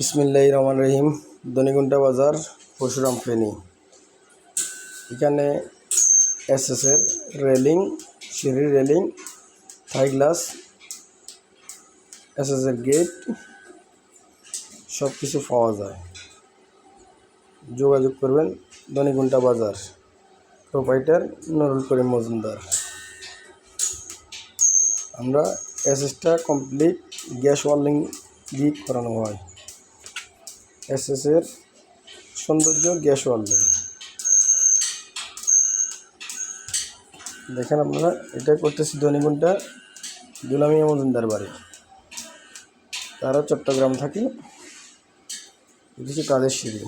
বিসমিল্লাহির রহমানির রহিম। দনিগুন্টা বাজার, পরশুরাম ফেনী। এখানে এসএসের রেলিং, সিঁড়ির রেলিং, থাই গ্লাস, এসএসের গেট সব কিছু পাওয়া যায়। যোগাযোগ করবেন দনিগুন্টা বাজার, প্রোপাইটার নুরুল করিম মজুমদার। আমরা এসএসটা কমপ্লিট গ্যাস ওয়ার্লিং দিয়ে করানো হয়। এসএসের সৌন্দর্য গ্যাস ওয়ার্লিং দেখেন আপনারা। এটা করতেছি দনিগুন্টা দুলামিয়া মজুমদার বাড়ি, তারা চট্টগ্রাম থাকি। কিছু কাজের সিঁড়ি।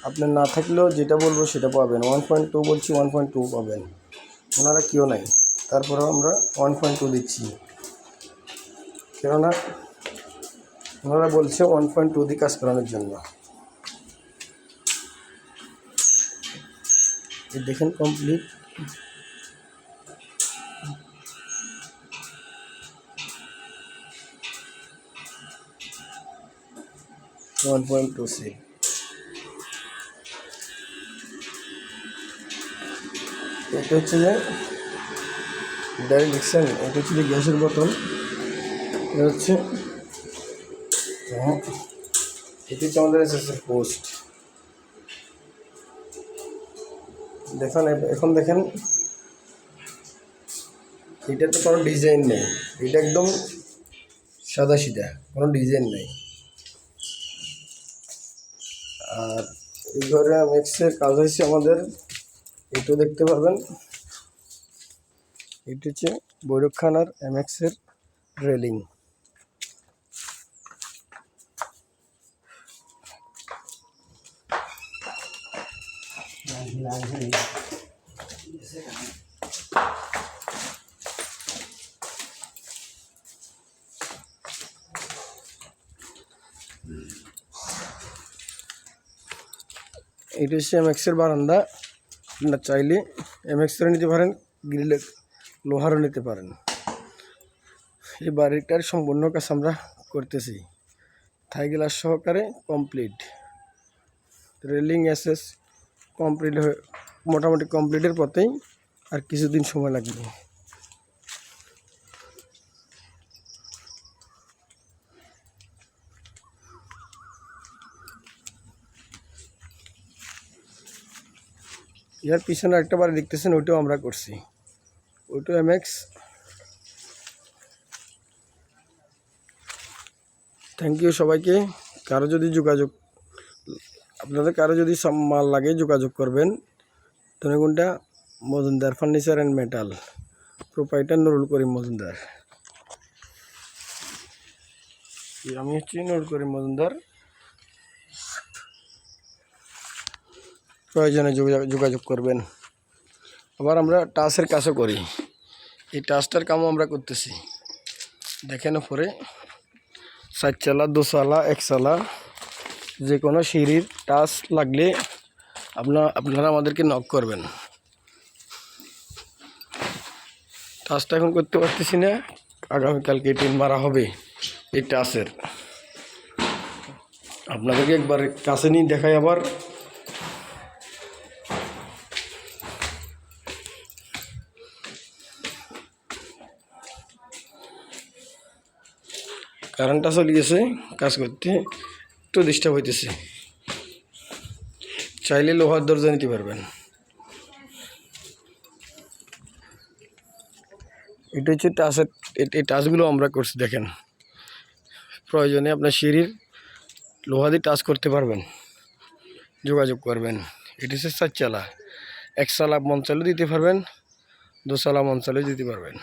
আপনার না থাকলেও যেটা বলবো সেটা পাবেন। 1.2 বলছি, 1.2 পাবেন। ওনারা কেউ নাই, তারপরেও আমরা 1.2 দিচ্ছি, কেননা ওনারা বলছে 1.2 দিয়ে কাজ করানোর জন্য। দেখেন কমপ্লিট। এটা হচ্ছে যে ডাইরেক্ট দেখছেন, এটা হচ্ছে যে গ্যাসের বোতল। এটা হচ্ছে এটি হচ্ছে আমাদের এসএসের পোস্ট। দেখেন এখন দেখেন, এটা তো কোনো ডিজাইন নেই, এটা একদম সাদা সিধা, কোনো ডিজাইন নেই। আর এই ঘরে এমএক্সের কাজ হয়েছে আমাদের, এটাও দেখতে পাবেন। এটি হচ্ছে বৈরকখানার এমএক্সের রেলিং। এটা হচ্ছে এমএক্সের বারান্দা। আপনার চাইলে এমএক্সেরও নিতে পারেন, গ্রিলের লোহারও নিতে পারেন। এই বাড়িটার সম্পূর্ণ কাজ আমরা করতেছি, থাই গ্লাস সহকারে কমপ্লিট। রেলিং এসএস কমপ্লিট হয়ে মোটামুটি কমপ্লিটের পথেই, আর কিছুদিন সময় লাগবে। ইয়ার পিছনে একটা বাড়ি দেখতেছেন, ওইটাও আমরা করছি, ওইটাও এমএক্স। থ্যাংক ইউ সবাইকে। আপনাদের কারো যদি মাল লাগে যোগাযোগ করবেন। দনিগুন্টা Majumdar furniture and metal, proprietor Nurul Karim Majumdar. আমি হচ্ছি নুরুল করিম মজুমদার। প্রয়োজনে যোগাযোগ করবেন। আবার আমরা টাচের কাজও করি, এই টাচটার কামও আমরা করতেছি। দেখেন উপরে 4 চালা, 2 চালা, 1 চালা যে কোনো সিঁড়ির টাচ লাগলে আপনারা আমাদেরকে নক করবেন। টাচটা এখন করতে পারতেছি না, আগামীকালকে টিন মারা হবে এই টাচের। আপনাদেরকে একবার কাছে নিয়ে দেখাই। আবার কারেন্টটা চলে গেছে, কাজ করতে একটু ডিস্টার্ব হইতেছে। চাইলে লোহার দরজা নিতে পারবেন। এটা হচ্ছে টাচের, এই টাচগুলো আমরা করছি দেখেন। প্রয়োজনে আপনার সিঁড়ির লোহা দিয়ে টাচ করতে পারবেন, যোগাযোগ করবেন। এটি হচ্ছে 4 চালা, 1 চালা মন চালেও দিতে পারবেন, 2 চালা মন চালেও দিতে পারবেন,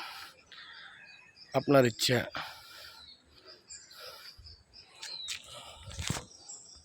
আপনার ইচ্ছা।